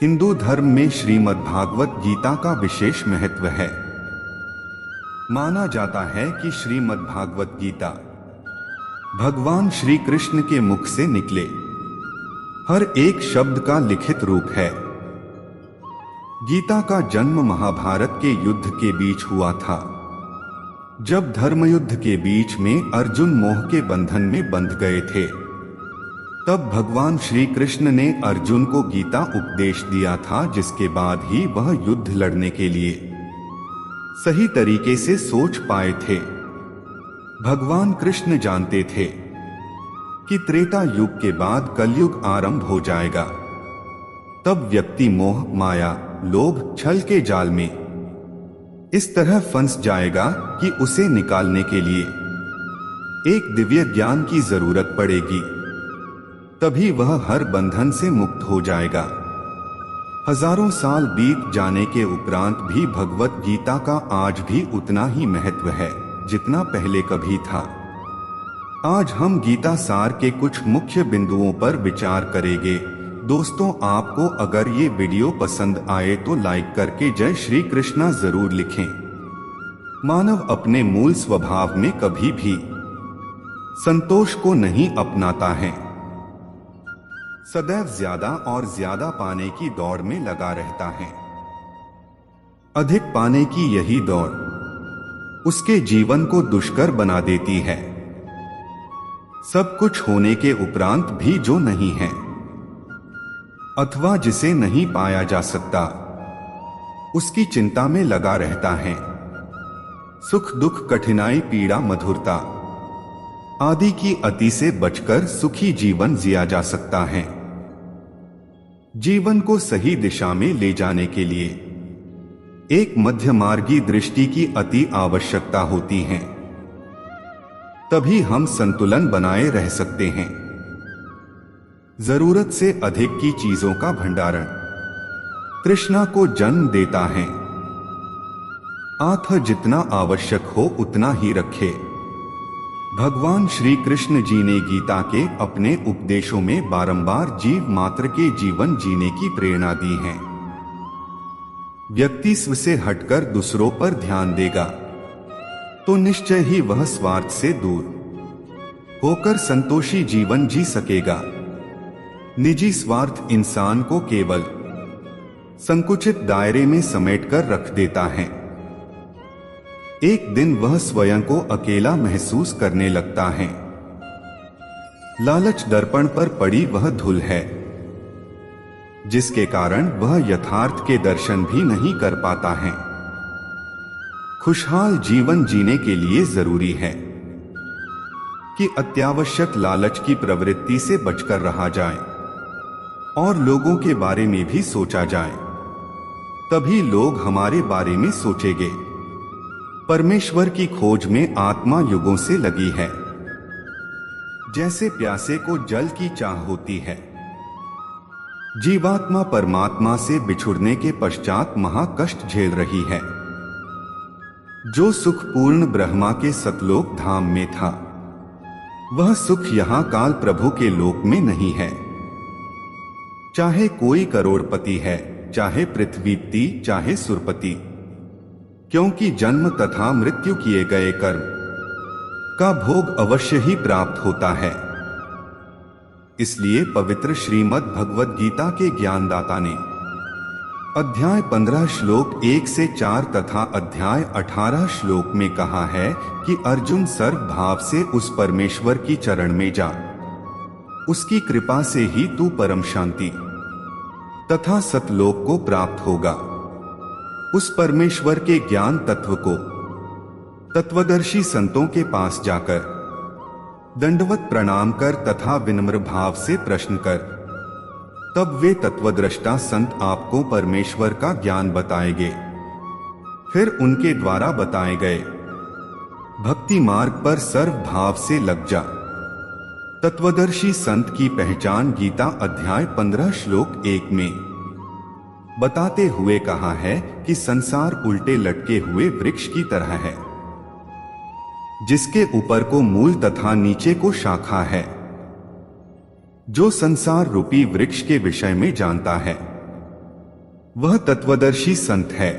हिंदू धर्म में श्रीमद् भागवत गीता का विशेष महत्व है। माना जाता है कि श्रीमद् भागवत गीता भगवान श्री कृष्ण के मुख से निकले हर एक शब्द का लिखित रूप है। गीता का जन्म महाभारत के युद्ध के बीच हुआ था, जब धर्मयुद्ध के बीच में अर्जुन मोह के बंधन में बंध गए थे। तब भगवान श्री कृष्ण ने अर्जुन को गीता उपदेश दिया था, जिसके बाद ही वह युद्ध लड़ने के लिए सही तरीके से सोच पाए थे। भगवान कृष्ण जानते थे कि त्रेता युग के बाद कलयुग आरंभ हो जाएगा। तब व्यक्ति मोह, माया, लोभ, छल के जाल में इस तरह फंस जाएगा कि उसे निकालने के लिए एक दिव्य ज्ञान की जरूरत पड़ेगी। तभी वह हर बंधन से मुक्त हो जाएगा। हजारों साल बीत जाने के उपरांत भी भगवत गीता का आज भी उतना ही महत्व है जितना पहले कभी था। आज हम गीता सार के कुछ मुख्य बिंदुओं पर विचार करेंगे। दोस्तों, आपको अगर ये वीडियो पसंद आए तो लाइक करके जय श्री कृष्णा जरूर लिखें। मानव अपने मूल स्वभाव में कभी भी संतोष को नहीं अपनाता है, सदैव ज्यादा और ज्यादा पाने की दौड़ में लगा रहता है। अधिक पाने की यही दौड़ उसके जीवन को दुष्कर बना देती है। सब कुछ होने के उपरांत भी जो नहीं है अथवा जिसे नहीं पाया जा सकता, उसकी चिंता में लगा रहता है। सुख दुख, कठिनाई, पीड़ा, मधुरता आदि की अति से बचकर सुखी जीवन जिया जा सकता है। जीवन को सही दिशा में ले जाने के लिए एक मध्यमार्गी दृष्टि की अति आवश्यकता होती है। तभी हम संतुलन बनाए रह सकते हैं। जरूरत से अधिक की चीजों का भंडारण तृष्णा को जन्म देता है। आत्म जितना आवश्यक हो उतना ही रखे। भगवान श्री कृष्ण जी ने गीता के अपने उपदेशों में बारंबार जीव मात्र के जीवन जीने की प्रेरणा दी है। व्यक्ति स्व से हटकर दूसरों पर ध्यान देगा तो निश्चय ही वह स्वार्थ से दूर होकर संतोषी जीवन जी सकेगा। निजी स्वार्थ इंसान को केवल संकुचित दायरे में समेटकर रख देता है। एक दिन वह स्वयं को अकेला महसूस करने लगता है। लालच दर्पण पर पड़ी वह धूल है, जिसके कारण वह यथार्थ के दर्शन भी नहीं कर पाता है। खुशहाल जीवन जीने के लिए जरूरी है कि अत्यावश्यक लालच की प्रवृत्ति से बचकर रहा जाए और लोगों के बारे में भी सोचा जाए। तभी लोग हमारे बारे में सोचेंगे। परमेश्वर की खोज में आत्मा युगों से लगी है। जैसे प्यासे को जल की चाह होती है, जीवात्मा परमात्मा से बिछुड़ने के पश्चात महाकष्ट झेल रही है। जो सुख पूर्ण ब्रह्मा के सतलोक धाम में था, वह सुख यहां काल प्रभु के लोक में नहीं है। चाहे कोई करोड़पति है, चाहे पृथ्वीपति, चाहे सुरपति, क्योंकि जन्म तथा मृत्यु किए गए कर्म का भोग अवश्य ही प्राप्त होता है। इसलिए पवित्र श्रीमद् भगवद गीता के ज्ञानदाता ने अध्याय 15 श्लोक 1 से 4 तथा अध्याय 18 श्लोक में कहा है कि अर्जुन सर्व भाव से उस परमेश्वर की चरण में जा। उसकी कृपा से ही तू परम शांति तथा सतलोक को प्राप्त होगा। उस परमेश्वर के ज्ञान तत्व को तत्वदर्शी संतों के पास जाकर दंडवत प्रणाम कर तथा विनम्र भाव से प्रश्न कर। तब वे तत्वद्रष्टा संत आपको परमेश्वर का ज्ञान बताएंगे। फिर उनके द्वारा बताए गए भक्ति मार्ग पर सर्व भाव से लग जा। तत्वदर्शी संत की पहचान गीता अध्याय 15 श्लोक 1 में बताते हुए कहा है कि संसार उल्टे लटके हुए वृक्ष की तरह है, जिसके ऊपर को मूल तथा नीचे को शाखा है। जो संसार रूपी वृक्ष के विषय में जानता है, वह तत्वदर्शी संत है।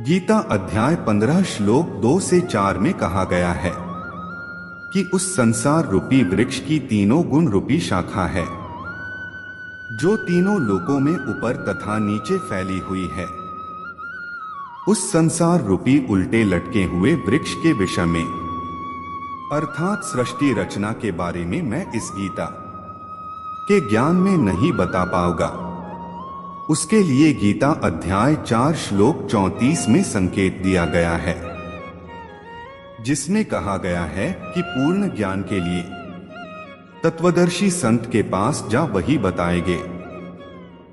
गीता अध्याय 15 श्लोक 2 से 4 में कहा गया है कि उस संसार रूपी वृक्ष की तीनों गुण रूपी शाखा है, जो तीनों लोकों में ऊपर तथा नीचे फैली हुई है। उस संसार रूपी उल्टे लटके हुए वृक्ष के विषय में अर्थात सृष्टि रचना के बारे में मैं इस गीता के ज्ञान में नहीं बता पाऊंगा। उसके लिए गीता अध्याय 4 श्लोक 34 में संकेत दिया गया है, जिसमें कहा गया है कि पूर्ण ज्ञान के लिए तत्वदर्शी संत के पास जा, वही बताएंगे।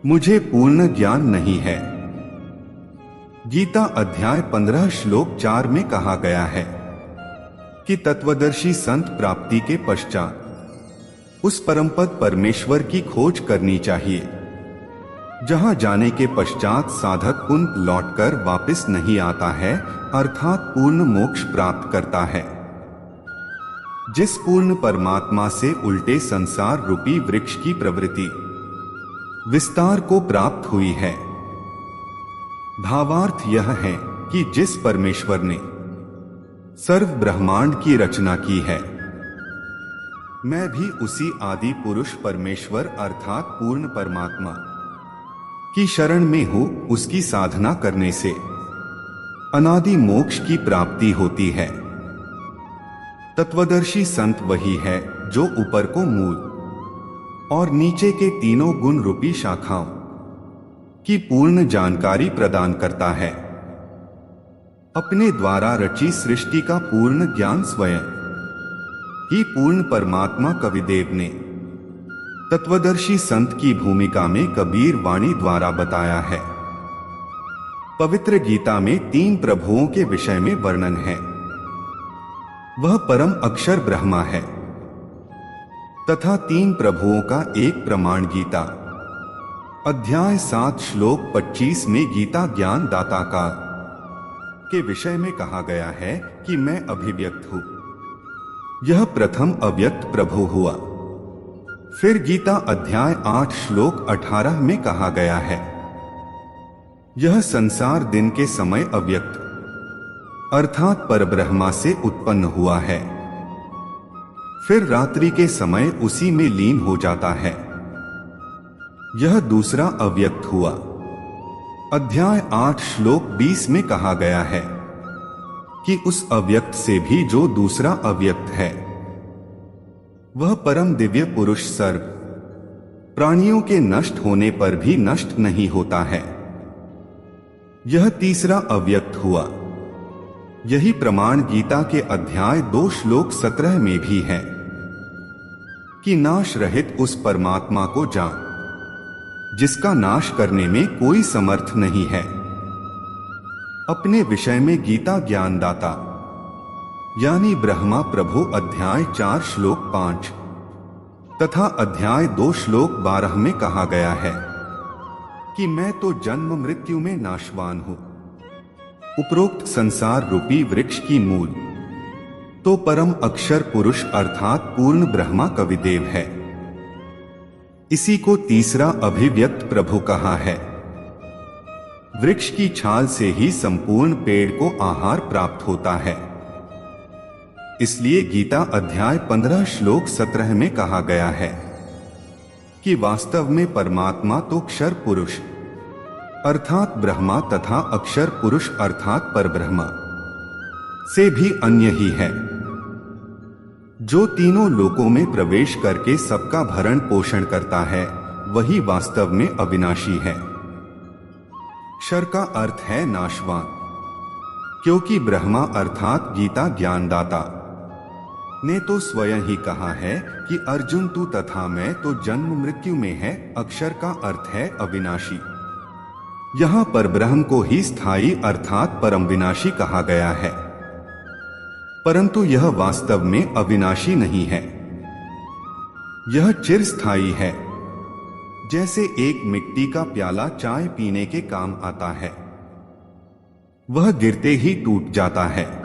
मुझे पूर्ण ज्ञान नहीं है। गीता अध्याय 15 श्लोक 4 में कहा गया है कि तत्वदर्शी संत प्राप्ति के पश्चात उस परमपद परमेश्वर की खोज करनी चाहिए, जहां जाने के पश्चात साधक पुनः लौटकर वापस नहीं आता है, अर्थात पूर्ण मोक्ष प्राप्त करता है। जिस पूर्ण परमात्मा से उल्टे संसार रूपी वृक्ष की प्रवृत्ति विस्तार को प्राप्त हुई है। भावार्थ यह है कि जिस परमेश्वर ने सर्व ब्रह्मांड की रचना की है, मैं भी उसी आदि पुरुष परमेश्वर अर्थात पूर्ण परमात्मा की शरण में हूं। उसकी साधना करने से अनादि मोक्ष की प्राप्ति होती है। तत्वदर्शी संत वही है जो ऊपर को मूल और नीचे के तीनों गुण रूपी शाखाओं की पूर्ण जानकारी प्रदान करता है। अपने द्वारा रची सृष्टि का पूर्ण ज्ञान स्वयं ही पूर्ण परमात्मा कविदेव ने तत्वदर्शी संत की भूमिका में कबीर वाणी द्वारा बताया है। पवित्र गीता में 3 प्रभुओं के विषय में वर्णन है। वह परम अक्षर ब्रह्मा है तथा 3 प्रभुओं का एक प्रमाण गीता अध्याय 7 श्लोक 25 में गीता ज्ञान दाता का के विषय में कहा गया है कि मैं अभिव्यक्त हूं। यह प्रथम अव्यक्त प्रभु हुआ। फिर गीता अध्याय 8 श्लोक 18 में कहा गया है, यह संसार दिन के समय अव्यक्त अर्थात परब्रह्मा से उत्पन्न हुआ है, फिर रात्रि के समय उसी में लीन हो जाता है। यह दूसरा अव्यक्त हुआ। अध्याय 8 श्लोक 20 में कहा गया है कि उस अव्यक्त से भी जो दूसरा अव्यक्त है, वह परम दिव्य पुरुष सर्व प्राणियों के नष्ट होने पर भी नष्ट नहीं होता है। यह तीसरा अव्यक्त हुआ। यही प्रमाण गीता के अध्याय 2 श्लोक 17 में भी है कि नाश रहित उस परमात्मा को जान, जिसका नाश करने में कोई समर्थ नहीं है। अपने विषय में गीता ज्ञानदाता यानी ब्रह्मा प्रभु अध्याय 4 श्लोक 5 तथा अध्याय 2 श्लोक 12 में कहा गया है कि मैं तो जन्म मृत्यु में नाशवान हूं। उपरोक्त संसार रूपी वृक्ष की मूल तो परम अक्षर पुरुष अर्थात पूर्ण ब्रह्मा कविदेव है। इसी को तीसरा अभिव्यक्त प्रभु कहा है। वृक्ष की छाल से ही संपूर्ण पेड़ को आहार प्राप्त होता है। इसलिए गीता अध्याय 15 श्लोक 17 में कहा गया है कि वास्तव में परमात्मा तो क्षर पुरुष अर्थात ब्रह्मा तथा अक्षर पुरुष अर्थात परब्रह्मा से भी अन्य ही है, जो तीनों लोकों में प्रवेश करके सबका भरण पोषण करता है। वही वास्तव में अविनाशी है। क्षर का अर्थ है नाशवान, क्योंकि ब्रह्मा अर्थात गीता ज्ञानदाता ने तो स्वयं ही कहा है कि अर्जुन तू तथा मैं तो जन्म मृत्यु में है। अक्षर का अर्थ है अविनाशी। यहां पर ब्रह्म को ही स्थायी अर्थात परम विनाशी कहा गया है, परंतु यह वास्तव में अविनाशी नहीं है। यह चिरस्थायी है। जैसे एक मिट्टी का प्याला चाय पीने के काम आता है, वह गिरते ही टूट जाता है।